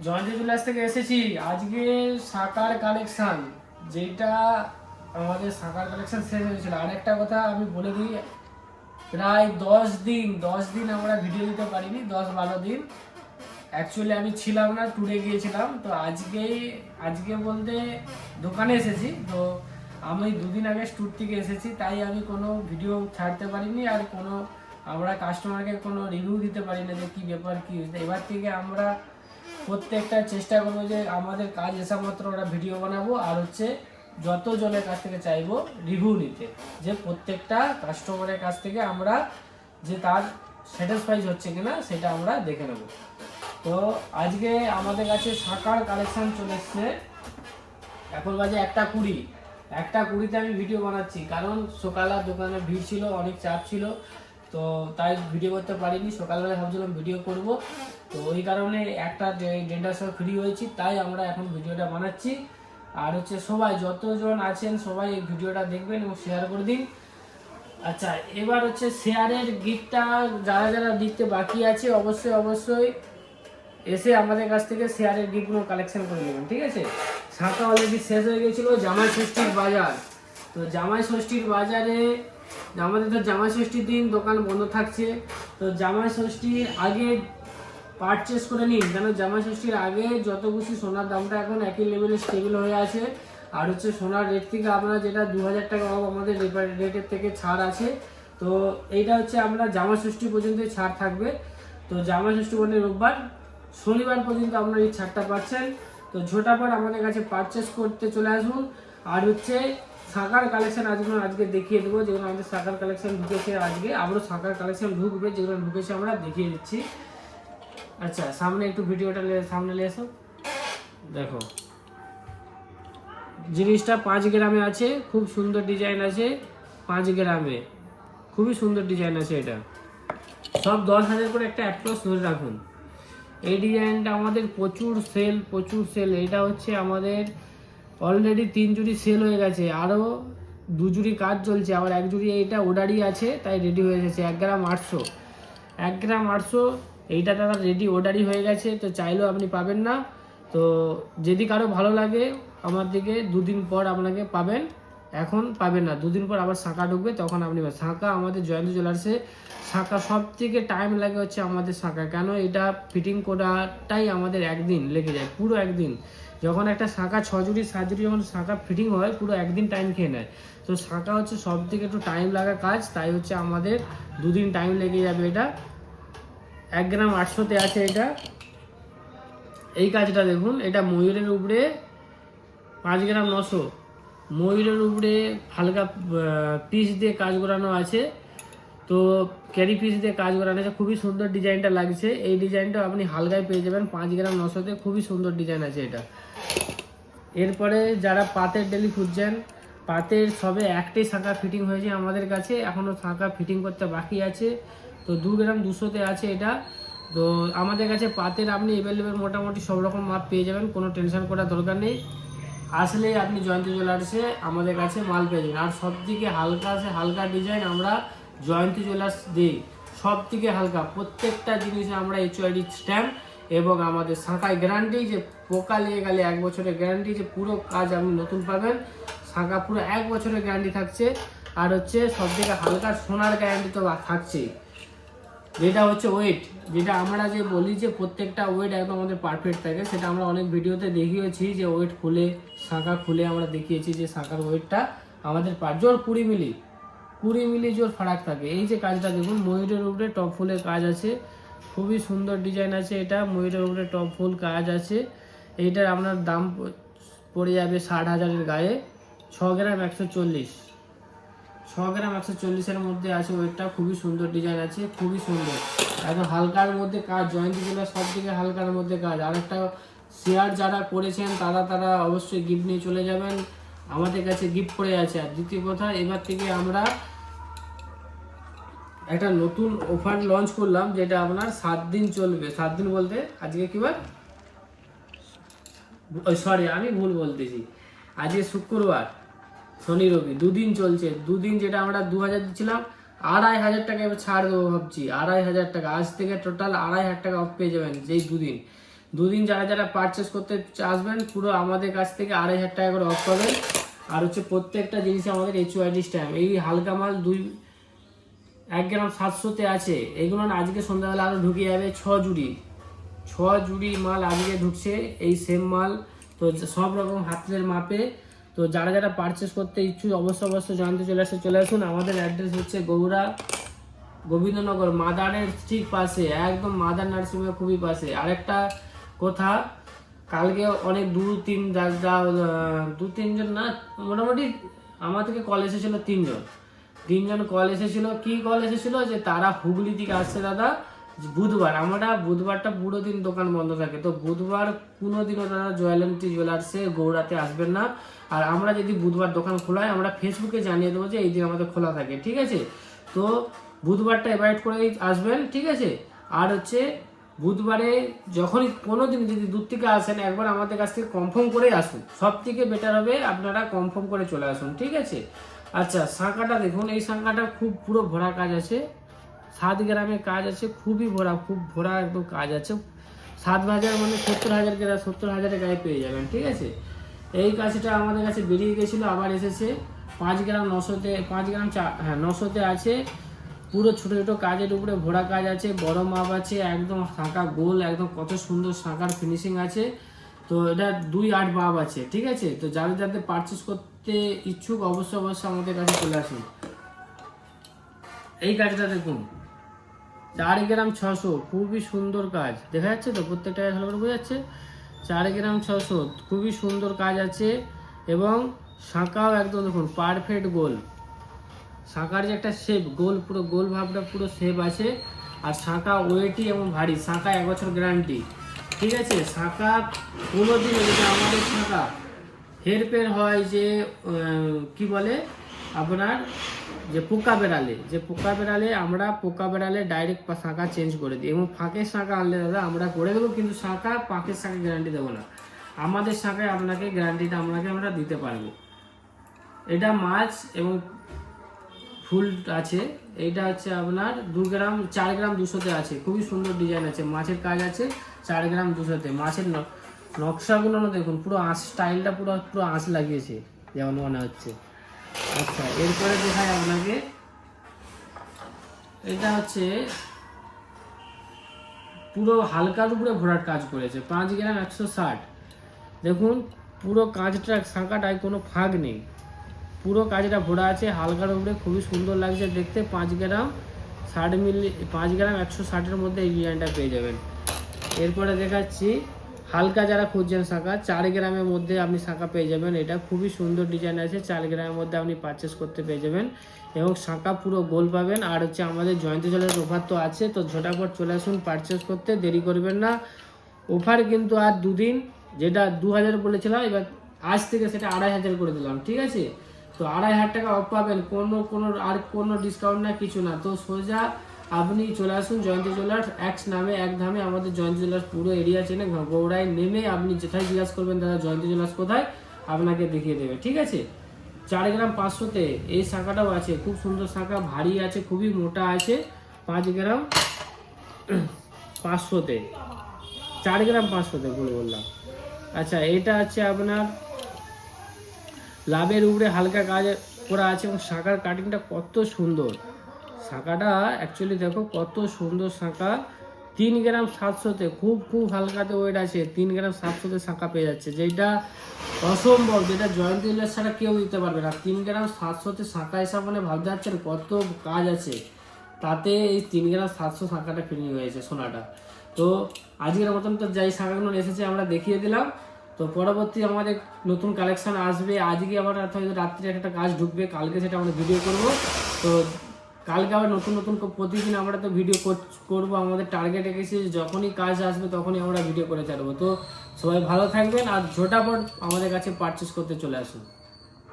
জয়ন্তী jewellers থেকে এসেছি আজকে শাখার কালেকশন, যেটা আমাদের শাখার কালেকশন শেষ হয়েছিল। আরেকটা কথা আমি বলে দিই, প্রায় 10 দিন আমরা ভিডিও দিতে পারিনি, 10-12 দিন। অ্যাকচুয়ালি আমি ছিলাম না, ট্যুরে গিয়েছিলাম। তো আজকে বলতে দোকানে এসেছি। তো আমি 2 দিন আগে ট্যুর থেকে এসেছি, তাই আমি কোনো ভিডিও ছাড়তে পারিনি, আর কোনো আমরা কাস্টমারকে কোনো রিভিউ দিতে পারি না যে কী ব্যাপার কী হয়েছে। এবার থেকে আমরা প্রত্যেকটা চেষ্টা করবো যে আমাদের কাজ এসা মাত্র ওরা ভিডিও বানাবো, আর হচ্ছে যত জনের কাছ থেকে চাইবো রিভিউ নিতে, যে প্রত্যেকটা কাস্টমারের কাছ থেকে আমরা যে তার স্যাটিসফাইড হচ্ছে কিনা সেটা আমরা দেখে নেব। তো আজকে আমাদের কাছে শাখার কালেকশন চলে এসছে। এখন বাজে 1:20 আমি ভিডিও বানাচ্ছি, কারণ সকালে দোকানে ভিড় ছিল, অনেক চাপ ছিল, তো তাই ভিডিও করতে পারিনি। সকালবেলা ভাবছিলাম ভিডিও করব, তো ওই কারণে 1:30টার সময় ফ্রি হয়েছি, তাই আমরা এখন ভিডিওটা বানাচ্ছি। আর হচ্ছে সবাই যতজন আছেন সবাই এই ভিডিওটা দেখবেন এবং শেয়ার করে দিন। আচ্ছা, এবার হচ্ছে শেয়ারের গিফটটা যারা যারা দিতে বাকি আছে অবশ্যই এসে আমাদের কাছ থেকে শেয়ারের গিফটগুলো কালেকশন করে নেবেন, ঠিক আছে। শাখা অলরেডি শেষ হয়ে গেছিলো। জামাই ষষ্ঠীর বাজার, তো জামাই ষষ্ঠীর বাজারে আমাদের তো জামাই ষষ্ঠীর দিন দোকান বন্ধ থাকছে। তো জামাই ষষ্ঠীর আগে পারচেস করে নিন, কেন জামাই ষষ্ঠীর আগে যত খুশি সোনার দামটা এখন একই লেভেলে স্টেবল হয়ে আছে। আর হচ্ছে সোনার রেট থেকে আপনারা যেটা 2000 টাকা আমাদের রেটের থেকে ছাড় আছে। তো এইটা হচ্ছে আমরা জামাই ষষ্ঠী পর্যন্ত ছাড় থাকবে। তো জামাই ষষ্ঠী মানে রোববার, শনিবার পর্যন্ত আপনারা এই ছাড়টা পাচ্ছেন। তো ঝোটাপট আমাদের কাছে পারচেস করতে চলে আসুন। আর হচ্ছে শাখার কালেকশন আজকে দেখিয়ে দেবো, যেগুলো আমাদের শাখার কালেকশন ঢুকেছে। আজকে আবারও শাখার কালেকশন ঢুকবে, যেগুলো ঢুকেছে আমরা দেখিয়ে দিচ্ছি। আচ্ছা, সামনে একটু ভিডিওটা সামনে নিয়ে এসো। দেখো, জিনিসটা 5 গ্রামে আছে, খুব সুন্দর ডিজাইন আছে। 5 গ্রামে খুবই সুন্দর ডিজাইন আছে। এটা সব 10,000 করে একটা অ্যাপ্রোচ ধরে রাখুন। এই ডিজাইনটা আমাদের প্রচুর সেল। এটা হচ্ছে আমাদের অলরেডি 3 জুড়ি সেল হয়ে গেছে, আরও 2 জুড়ি কাজ চলছে, আবার 1 জুড়ি এইটা অর্ডারই আছে, তাই রেডি হয়ে গেছে। 1 গ্রাম 800, 1 গ্রাম 800 এইটা তারা রেডি অর্ডারই হয়ে গেছে। তো চাইলেও আপনি পাবেন না। তো যদি কারো ভালো লাগে আমার দিকে 2 দিন পর আপনাকে পাবেন, এখন পাবেন না। 2 দিন পর আবার শাখা ঢুকবে, তখন আপনি শাখা আমাদের জয়ন্তী জুয়েলার্সে শাখা সব থেকে টাইম লাগে হচ্ছে আমাদের শাখা, কেন এটা ফিটিং করাটাই আমাদের একদিন লেগে যায়, পুরো একদিন। যখন একটা শাখা 6 জুড়ি 7 জুড়ি যখন শাখা ফিটিং হয়, পুরো একদিন টাইম খেয়ে নেয়। তো শাখা হচ্ছে সব থেকে একটু টাইম লাগা কাজ, তাই হচ্ছে আমাদের 2 দিন টাইম লেগে যাবে। এটা 1 গ্রাম 800-তে আছে। এটা এই কাজটা দেখুন, এটা ময়ূরের উপরে 5 গ্রাম 900, ময়ূরের উপরে হালকা পিস দিয়ে কাজ করানো আছে। তো ক্যারি পিস দিয়ে কাজ করানো আছে, খুবই সুন্দর ডিজাইনটা লাগছে। এই ডিজাইনটা আপনি হালকায় পেয়ে যাবেন 5 গ্রাম 900-তে, খুবই সুন্দর ডিজাইন আছে এটা। এরপরে যারা পাতের ডেলি খুঁজছেন, পাতের সবে একটাই শাখা ফিটিং হয়েছে আমাদের কাছে, এখনও শাখা ফিটিং করতে বাকি আছে। তো 2 গ্রাম 200-তে আছে এটা। তো আমাদের কাছে পাতের আপনি অ্যাভেলেবেল মোটামুটি সব রকম মাপ পেয়ে যাবেন, কোনো টেনশন করার দরকার নেই। আসলে আপনি জয়ন্তী জুয়েলার্সে আমাদের কাছে মাল পেয়ে যাবেন। আর সব থেকে হালকা ডিজাইন আমরা জয়ন্তী জুয়েলার্স দিই, সব থেকে হালকা। প্রত্যেকটা জিনিসে আমরা HOID স্ট্যাম্প এবং আমাদের শাখায় গ্যারান্টি, যে পোকা লেগে গেলে 1 বছরের গ্যারান্টি, যে পুরো কাজ আপনি নতুন পাবেন। শাখা পুরো 1 বছরের গ্যারান্টি থাকছে। আর হচ্ছে সব থেকে হালকা সোনার গ্যারান্টি তো থাকছেই, যেটা হচ্ছে ওয়েট, যেটা আমরা যে বলি যে প্রত্যেকটা ওয়েট একদম আমাদের পারফেক্ট থাকে, সেটা আমরা অনেক ভিডিওতে দেখিয়েছি। যে ওয়েট খুলে শাখা খুলে আমরা দেখিয়েছি যে শাখার ওয়েটটা আমাদের জোর 20 মিলি জোর ফারাক থাকে। এই যে কাজটা দেখুন, ময়ূরের উপরে টপ ফুলের কাজ আছে, খুবই সুন্দর ডিজাইন আছে। এটা ময়ূরের উপরে টপ ফুল কাজ আছে। এইটার আপনার দাম পড়ে যাবে 60,000-এর গায়ে। 6 গ্রাম 140, 6 গ্রাম 140-এর মধ্যে আছে ওয়েটটা, খুবই সুন্দর ডিজাইন আছে, খুবই সুন্দর, একদম হালকার মধ্যে কাজ। জয়ন্তী জুয়েলার্স সব থেকে হালকার মধ্যে কাজ। আর একটা শেয়ার যারা করেছেন তারা অবশ্যই গিফট নিয়ে চলে যাবেন, আমাদের কাছে গিফট পড়ে আছে। আর দ্বিতীয় কথা, এবার থেকে আমরা একটা নতুন অফার লঞ্চ করলাম, যেটা আপনার 7 দিন চলবে। 7 দিন বলতে আজকে কি বার, সরি আমি ভুল বলতেছি, আজকে শুক্রবার, শনি রবি 2 দিন চলছে। 2 দিন যেটা আমরা 2000 দিচ্ছিলাম, 2,500 টাকা এবার ছাড় দেবো ভাবছি, 2,500 টাকা। আজ থেকে টোটাল 2,500 টাকা অফ পেয়ে যাবেন যেই দুদিন যারা যারা পারচেস করতে আসবেন পুরো আমাদের কাছ থেকে 2,500 টাকা করে অফ পাবেন। আর হচ্ছে প্রত্যেকটা জিনিসে আমাদের HYD স্ট্যাম্প। এই হালকা মাল 1 গ্রাম 700-তে আছে, এগুলো না আজকে সন্ধ্যাবেলা আরও ঢুকে যাবে 6 জুড়ি মাল আজকে ঢুকছে এই সেম মাল। তো সব রকম হাতের মাপে। তো যারা যারা পারচেস করতে ইচ্ছুক অবশ্যই জানতে চলে আসুন। আমাদের অ্যাড্রেস হচ্ছে গৌড়া গোবিন্দনগর, মাদারের ঠিক পাশে, একদম মাদার নার্সিংহোমের খুবই পাশে। আরেকটা কথা, কালকে অনেক দু তিনজন না, মোটামুটি আমার থেকে কল এসেছিল তিনজন কল এসেছিল। কি কল এসেছিল যে তারা হুগলি থেকে আসছে দাদা বুধবার। আমরা বুধবারটা পুরো দিন দোকান বন্ধ থাকে, তো বুধবার কোনোদিনও তারা জয়লন্টি জুয়েলার্সে গৌড়াতে আসবেন না। আর আমরা যদি বুধবার দোকান খোলাই আমরা ফেসবুকে জানিয়ে দেবো যে এই দিন আমাদের খোলা থাকে, ঠিক আছে? তো বুধবারটা অ্যাভয়েড করেই আসবেন, ঠিক আছে? আর হচ্ছে বুধবারে যখনই কোনো দিন যদি দূর থেকে আসেন একবার আমাদের কাছ থেকে কনফার্ম করেই আসুন, সব থেকে বেটার হবে আপনারা কনফার্ম করে চলে আসুন, ঠিক আছে? আচ্ছা, শাঁখাটা দেখুন, এই শাঁখাটা খুব পুরো ভরা কাজ আছে, 7 গ্রামের কাজ আছে, খুবই ভরা, খুব ভরা একদম কাজ আছে। 7,000 মানে 70,000 গায়ে পেয়ে যাবেন, ঠিক আছে? এই কাজটা আমাদের কাছে বেরিয়ে গেছিলো, আবার এসেছে 5 গ্রাম 900-তে, 5 গ্রাম 900-তে আছে। পুরো ছোট ছোট কাজের উপরে ভরা কাজ আছে, বড় মাপ আছে, একদম শাঁখা গোল, একদম কত সুন্দর শাঁখার ফিনিশিং আছে। তো এটা 2-8 মাপ আছে, ঠিক আছে? তো যাদের পারচেস করতে ইচ্ছুক অবশ্যই আমাদের কাছে চলে আসুন। এই কাজটা দেখুন, 4 গ্রাম 600, খুবই সুন্দর কাজ, দেখা যাচ্ছে তো? প্রত্যেকটা ভালো করে বোঝা যাচ্ছে। 4 গ্রাম 600, খুবই সুন্দর কাজ আছে। এবং শাঁখাও একদম দেখুন পারফেক্ট গোল, শাঁখার যে একটা শেপ গোল, পুরো গোল ভাবটা পুরো শেপ আছে। আর শাঁখা ওয়েটি এবং ভারী, শাঁখা 1 বছর গ্যারান্টি, ঠিক আছে? শাঁখা কোনোদিন যদি আমাদের শাঁখা হেরফের হয় যে কি বলে আপনার যে পোকা বেড়ালে আমরা পোকা বেড়ালে ডাইরেক্ট শাঁখা চেঞ্জ করে দিই। এবং ফাঁকের শাঁখা আনলে দাদা আমরা করে দেবো, কিন্তু শাঁখা পাঁকের শাঁখা গ্যারান্টি দেবো না। আমাদের শাঁখায় আপনাকে গ্যারান্টিটা আমরা দিতে পারবো। এটা মাছ এবং ফুল আছে। এইটা হচ্ছে আপনার 4 গ্রাম 200-তে আছে, খুবই সুন্দর ডিজাইন আছে, মাছের কাজ আছে 4 গ্রাম 200-তে। মাছের নকশাগুলো দেখুন, পুরো স্টাইলটা পুরো আঁশ লাগিয়েছে যেমন মনে হচ্ছে। আচ্ছা, এরপরে দেখায় আপনাকে, এটা হচ্ছে পুরো হালকার উপরে ভরাট কাজ করেছে, 5 গ্রাম 160। দেখুন পুরো কাজটা, শাঁখাটায় কোনো ফাঁক নেই, পুরো কাজটা ভরা আছে হালকার উপরে, খুবই সুন্দর লাগছে দেখতে। 5 গ্রাম 60 মিলি, 5 গ্রাম 160-এর মধ্যে এই ডিজাইনটা পেয়ে যাবেন। এরপরে দেখাচ্ছি হালকা যারা খুঁজছেন শাঁখা, 4 গ্রামের মধ্যে আপনি শাঁখা পেয়ে যাবেন। এটা খুবই সুন্দর ডিজাইন আছে, 4 গ্রামের মধ্যে আপনি পারচেস করতে পেয়ে যাবেন। এবং শাঁখা পুরো গোল পাবেন। আর হচ্ছে আমাদের জয়ন্তী জলের অফার তো আছে, তো ঝটাপট চলে আসুন পারচেস করতে, দেরি করবেন না। অফার কিন্তু আর 2 দিন, যেটা 2,000 বলেছিলাম এবার আজ থেকে সেটা 2,500 করে দিলাম, ঠিক আছে? তো 2,500 টাকা অফ পাবেন, কোনো ডিসকাউন্ট না, কিছু না। তো সোজা আপনি চলে আসুন জয়ন্তী জুয়েলার্স, এক ধামে আমাদের জয়ন্তী জুয়েলার্স পুরো এরিয়া চেনে। গৌড়ায় নেমে আপনি যেটাই জিজ্ঞাসা করবেন দাদা জয়ন্তী জুয়েলার্স কোথায়, আপনাকে দেখিয়ে দেবে, ঠিক আছে? 4 গ্রাম 500-তে এই শাঁখাটাও আছে, খুব সুন্দর শাঁখা, ভারী আছে, খুবই মোটা আছে। 5 গ্রাম 500-তে, 4 গ্রাম 500-তে বললাম। আচ্ছা, এটা আছে আপনার লাভের উপরে হালকা কাজ করা আছে এবং শাঁখার কাটিংটা কত সুন্দর। শাঁখাটা অ্যাকচুয়ালি দেখো কত সুন্দর শাঁখা। 3 গ্রাম 700-তে, খুব হালকাতে ওয়েট আছে, 3 গ্রাম 700-তে শাঁখা পেয়ে যাচ্ছে, যেটা অসম্ভব, যেটা জয়ন্তী জুয়েলার্স ছাড়া কেউ দিতে পারবে না। 3 গ্রাম 700-তে শাঁখা হিসাব মানে ভাবতে পারছেন কত কাজ আছে, তাতে এই 3 গ্রাম 700 শাঁখাটা ফিনিং হয়েছে সোনাটা। তো আজকের মতন তো যাই শাঁখাগুলো এসেছে আমরা দেখিয়ে দিলাম। তো পরবর্তী আমাদের নতুন কালেকশন আসবে, আজকে আবার হয়তো রাত্রে একটা কাজ ঢুকবে, কালকে সেটা আমরা ভিডিও করব। তো কালকে আবার নতুন প্রতিদিন আমরা তো ভিডিও করবো, আমাদের টার্গেট রেখেছি যখনই কাজ আসবে তখনই আমরা ভিডিও করে ছাড়বো। তো সবাই ভালো থাকবেন আর ঝটাপট আমাদের কাছে পারচেস করতে চলে আসুন।